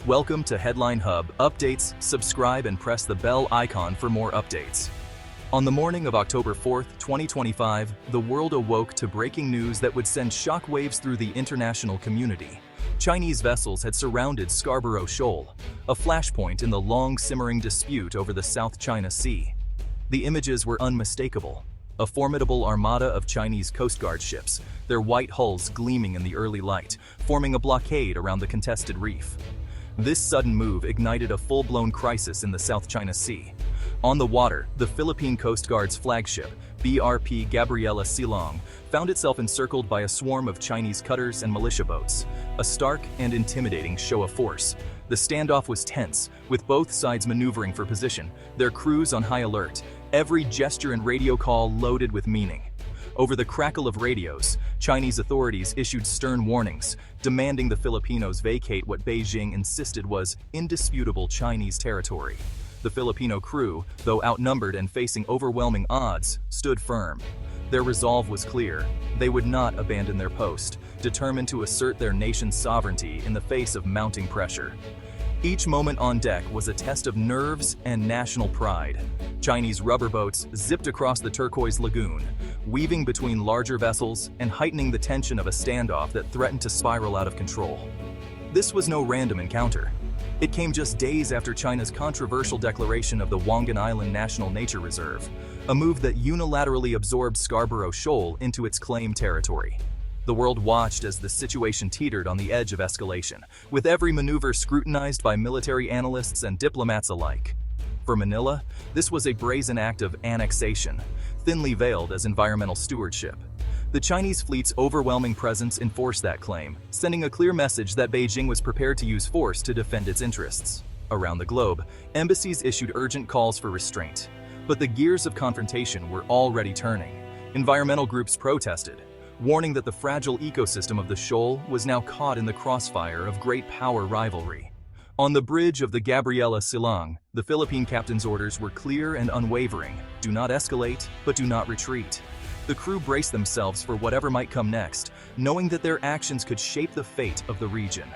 Welcome to Headline Hub Updates. Subscribe and press the bell icon for more updates. On the morning of October 4th, 2025, the world awoke to breaking news that would send shockwaves through the international community. Chinese vessels had surrounded Scarborough Shoal, a flashpoint in the long simmering dispute over the South China Sea. The images were unmistakable. A formidable armada of Chinese Coast Guard ships, their white hulls gleaming in the early light, forming a blockade around the contested reef. This sudden move ignited a full-blown crisis in the South China Sea. On the water, the Philippine Coast Guard's flagship, BRP Gabriela Silang, found itself encircled by a swarm of Chinese cutters and militia boats, a stark and intimidating show of force. The standoff was tense, with both sides maneuvering for position, their crews on high alert, every gesture and radio call loaded with meaning. Over the crackle of radios, Chinese authorities issued stern warnings, demanding the Filipinos vacate what Beijing insisted was indisputable Chinese territory. The Filipino crew, though outnumbered and facing overwhelming odds, stood firm. Their resolve was clear. They would not abandon their post, determined to assert their nation's sovereignty in the face of mounting pressure. Each moment on deck was a test of nerves and national pride. Chinese rubber boats zipped across the turquoise lagoon, weaving between larger vessels and heightening the tension of a standoff that threatened to spiral out of control. This was no random encounter. It came just days after China's controversial declaration of the Wangan Island National Nature Reserve, a move that unilaterally absorbed Scarborough Shoal into its claimed territory. The world watched as the situation teetered on the edge of escalation, with every maneuver scrutinized by military analysts and diplomats alike. For Manila, this was a brazen act of annexation, thinly veiled as environmental stewardship. The Chinese fleet's overwhelming presence enforced that claim, sending a clear message that Beijing was prepared to use force to defend its interests. Around the globe, embassies issued urgent calls for restraint. But the gears of confrontation were already turning. Environmental groups protested, warning that the fragile ecosystem of the shoal was now caught in the crossfire of great power rivalry. On the bridge of the Gabriela Silang, the Philippine captain's orders were clear and unwavering: do not escalate, but do not retreat. The crew braced themselves for whatever might come next, knowing that their actions could shape the fate of the region.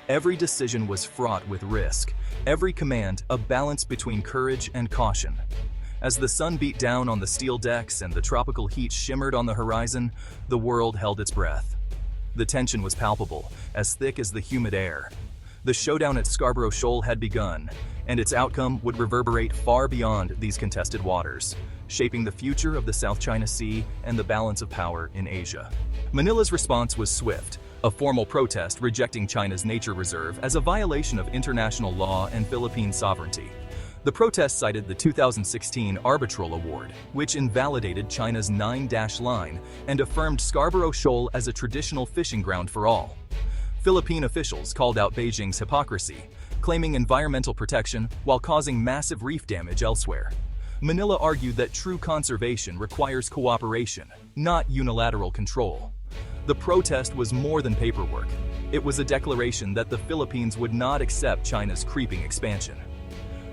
Every decision was fraught with risk, every command a balance between courage and caution. As the sun beat down on the steel decks and the tropical heat shimmered on the horizon, the world held its breath. The tension was palpable, as thick as the humid air. The showdown at Scarborough Shoal had begun, and its outcome would reverberate far beyond these contested waters, shaping the future of the South China Sea and the balance of power in Asia. Manila's response was swift, a formal protest rejecting China's nature reserve as a violation of international law and Philippine sovereignty. The protest cited the 2016 Arbitral Award, which invalidated China's 9-dash line and affirmed Scarborough Shoal as a traditional fishing ground for all. Philippine officials called out Beijing's hypocrisy, claiming environmental protection while causing massive reef damage elsewhere. Manila argued that true conservation requires cooperation, not unilateral control. The protest was more than paperwork. It was a declaration that the Philippines would not accept China's creeping expansion.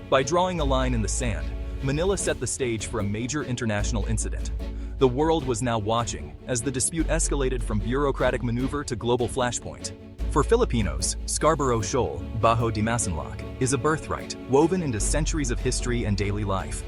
By drawing a line in the sand, Manila set the stage for a major international incident. The world was now watching as the dispute escalated from bureaucratic maneuver to global flashpoint. For Filipinos, Scarborough Shoal, Bajo de Masinloc, is a birthright woven into centuries of history and daily life.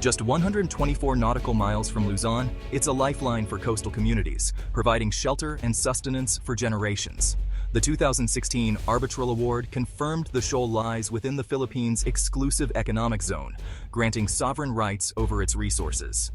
Just 124 nautical miles from Luzon, it's a lifeline for coastal communities, providing shelter and sustenance for generations. The 2016 Arbitral Award confirmed the shoal lies within the Philippines' exclusive economic zone, granting sovereign rights over its resources.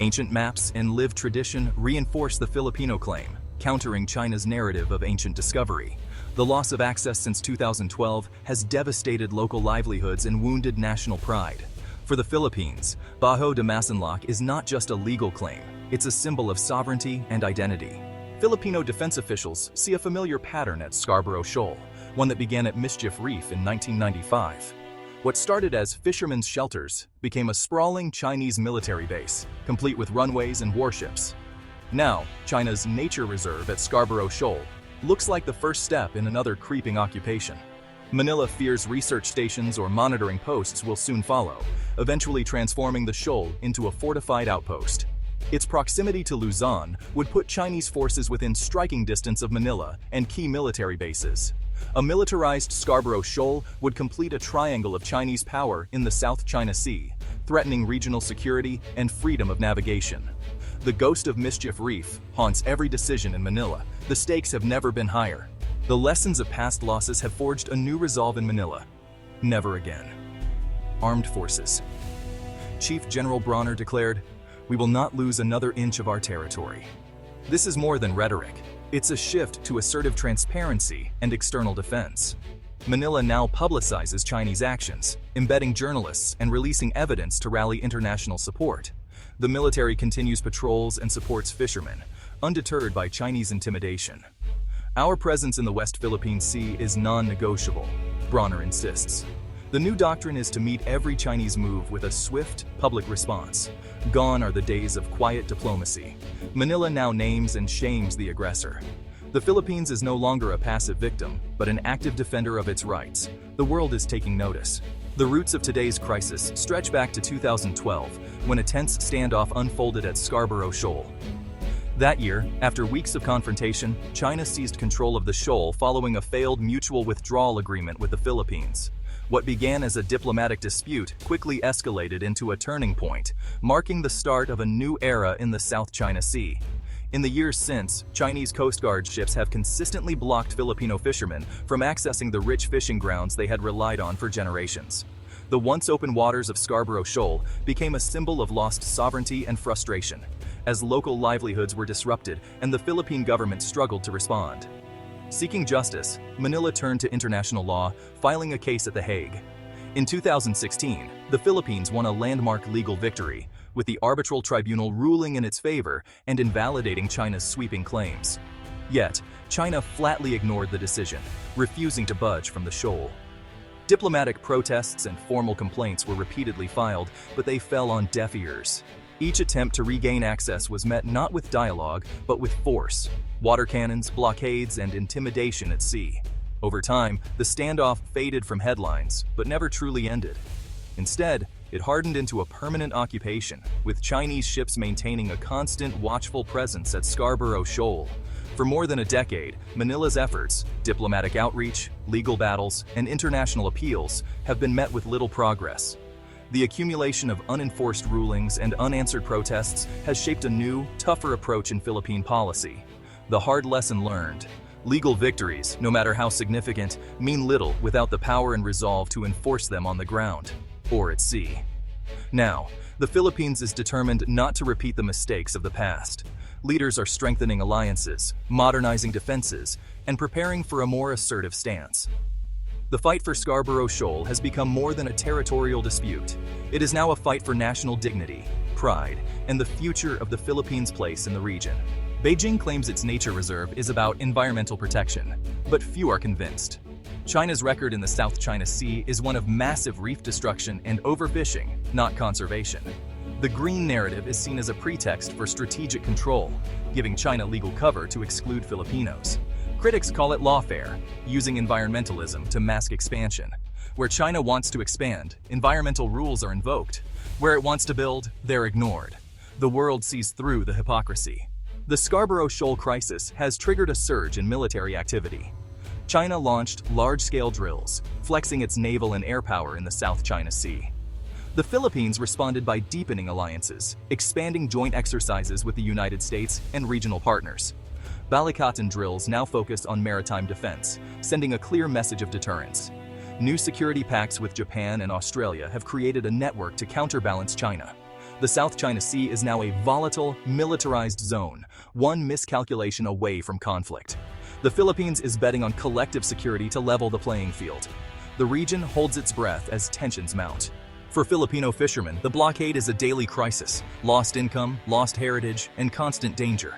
Ancient maps and lived tradition reinforce the Filipino claim, countering China's narrative of ancient discovery. The loss of access since 2012 has devastated local livelihoods and wounded national pride. For the Philippines, Bajo de Masinloc is not just a legal claim, it's a symbol of sovereignty and identity. Filipino defense officials see a familiar pattern at Scarborough Shoal, one that began at Mischief Reef in 1995. What started as fishermen's shelters became a sprawling Chinese military base, complete with runways and warships. Now, China's nature reserve at Scarborough Shoal looks like the first step in another creeping occupation. Manila fears research stations or monitoring posts will soon follow, eventually transforming the shoal into a fortified outpost. Its proximity to Luzon would put Chinese forces within striking distance of Manila and key military bases. A militarized Scarborough Shoal would complete a triangle of Chinese power in the South China Sea, threatening regional security and freedom of navigation. The ghost of Mischief Reef haunts every decision in Manila. The stakes have never been higher. The lessons of past losses have forged a new resolve in Manila. Never again. Armed Forces. Chief General Bronner declared, "We will not lose another inch of our territory." This is more than rhetoric. It's a shift to assertive transparency and external defense. Manila now publicizes Chinese actions, embedding journalists and releasing evidence to rally international support. The military continues patrols and supports fishermen, undeterred by Chinese intimidation. "Our presence in the West Philippine Sea is non-negotiable," Bronner insists. The new doctrine is to meet every Chinese move with a swift, public response. Gone are the days of quiet diplomacy. Manila now names and shames the aggressor. The Philippines is no longer a passive victim, but an active defender of its rights. The world is taking notice. The roots of today's crisis stretch back to 2012, when a tense standoff unfolded at Scarborough Shoal. That year, after weeks of confrontation, China seized control of the shoal following a failed mutual withdrawal agreement with the Philippines. What began as a diplomatic dispute quickly escalated into a turning point, marking the start of a new era in the South China Sea. In the years since, Chinese Coast Guard ships have consistently blocked Filipino fishermen from accessing the rich fishing grounds they had relied on for generations. The once open waters of Scarborough Shoal became a symbol of lost sovereignty and frustration, as local livelihoods were disrupted and the Philippine government struggled to respond. Seeking justice, Manila turned to international law, filing a case at The Hague. In 2016, the Philippines won a landmark legal victory, with the arbitral tribunal ruling in its favor and invalidating China's sweeping claims. Yet, China flatly ignored the decision, refusing to budge from the shoal. Diplomatic protests and formal complaints were repeatedly filed, but they fell on deaf ears. Each attempt to regain access was met not with dialogue, but with force, water cannons, blockades, and intimidation at sea. Over time, the standoff faded from headlines, but never truly ended. Instead, it hardened into a permanent occupation, with Chinese ships maintaining a constant, watchful presence at Scarborough Shoal. For more than a decade, Manila's efforts, diplomatic outreach, legal battles, and international appeals have been met with little progress. The accumulation of unenforced rulings and unanswered protests has shaped a new, tougher approach in Philippine policy. The hard lesson learned: legal victories, no matter how significant, mean little without the power and resolve to enforce them on the ground or at sea. Now, the Philippines is determined not to repeat the mistakes of the past. Leaders are strengthening alliances, modernizing defenses, and preparing for a more assertive stance. The fight for Scarborough Shoal has become more than a territorial dispute. It is now a fight for national dignity, pride, and the future of the Philippines' place in the region. Beijing claims its nature reserve is about environmental protection, but few are convinced. China's record in the South China Sea is one of massive reef destruction and overfishing, not conservation. The green narrative is seen as a pretext for strategic control, giving China legal cover to exclude Filipinos. Critics call it lawfare, using environmentalism to mask expansion. Where China wants to expand, environmental rules are invoked. Where it wants to build, they're ignored. The world sees through the hypocrisy. The Scarborough Shoal crisis has triggered a surge in military activity. China launched large-scale drills, flexing its naval and air power in the South China Sea. The Philippines responded by deepening alliances, expanding joint exercises with the United States and regional partners. Balikatan drills now focus on maritime defense, sending a clear message of deterrence. New security pacts with Japan and Australia have created a network to counterbalance China. The South China Sea is now a volatile, militarized zone, one miscalculation away from conflict. The Philippines is betting on collective security to level the playing field. The region holds its breath as tensions mount. For Filipino fishermen, the blockade is a daily crisis: lost income, lost heritage, and constant danger.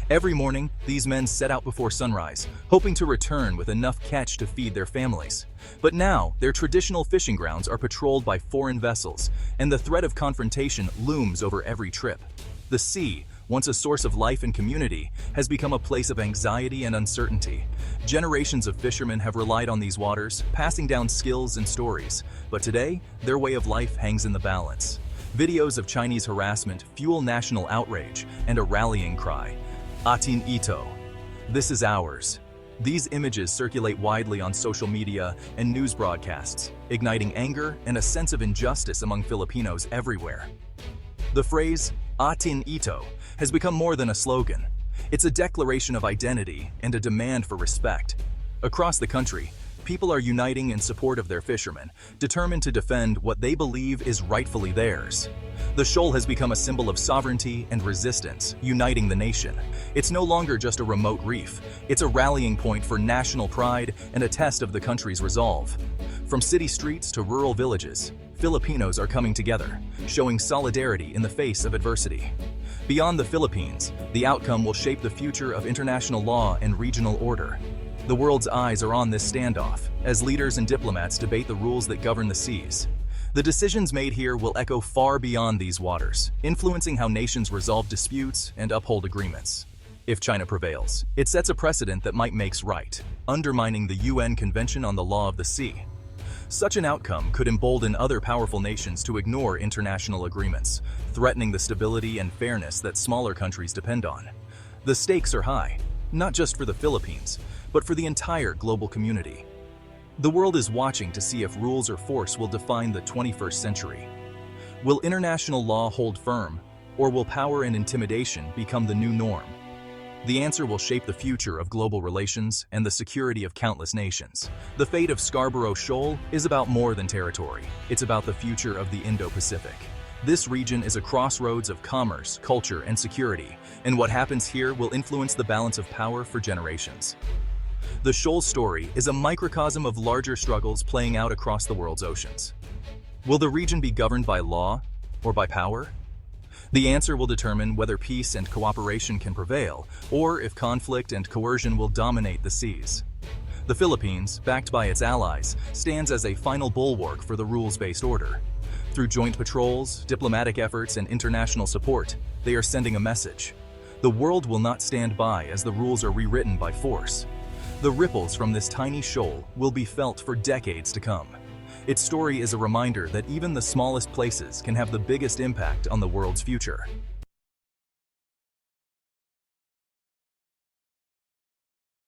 Every morning, these men set out before sunrise, hoping to return with enough catch to feed their families. But now, their traditional fishing grounds are patrolled by foreign vessels, and the threat of confrontation looms over every trip. The sea, once a source of life and community, has become a place of anxiety and uncertainty. Generations of fishermen have relied on these waters, passing down skills and stories, but today, their way of life hangs in the balance. Videos of Chinese harassment fuel national outrage and a rallying cry: "Atin ito," this is ours. These images circulate widely on social media and news broadcasts, igniting anger and a sense of injustice among Filipinos everywhere. The phrase, "Atin Ito," has become more than a slogan. It's a declaration of identity and a demand for respect. Across the country, people are uniting in support of their fishermen, determined to defend what they believe is rightfully theirs. The shoal has become a symbol of sovereignty and resistance, uniting the nation. It's no longer just a remote reef. It's a rallying point for national pride and a test of the country's resolve. From city streets to rural villages, Filipinos are coming together, showing solidarity in the face of adversity. Beyond the Philippines, the outcome will shape the future of international law and regional order. The world's eyes are on this standoff, as leaders and diplomats debate the rules that govern the seas. The decisions made here will echo far beyond these waters, influencing how nations resolve disputes and uphold agreements. If China prevails, it sets a precedent that might make right, undermining the UN Convention on the Law of the Sea. Such an outcome could embolden other powerful nations to ignore international agreements, threatening the stability and fairness that smaller countries depend on. The stakes are high, not just for the Philippines, but for the entire global community. The world is watching to see if rules or force will define the 21st century. Will international law hold firm, or will power and intimidation become the new norm? The answer will shape the future of global relations and the security of countless nations. The fate of Scarborough Shoal is about more than territory. It's about the future of the Indo-Pacific. This region is a crossroads of commerce, culture, and security, and what happens here will influence the balance of power for generations. The shoal story is a microcosm of larger struggles playing out across the world's oceans. Will the region be governed by law or by power? The answer will determine whether peace and cooperation can prevail, or if conflict and coercion will dominate the seas. The Philippines, backed by its allies, stands as a final bulwark for the rules-based order. Through joint patrols, diplomatic efforts, and international support, they are sending a message. The world will not stand by as the rules are rewritten by force. The ripples from this tiny shoal will be felt for decades to come. Its story is a reminder that even the smallest places can have the biggest impact on the world's future.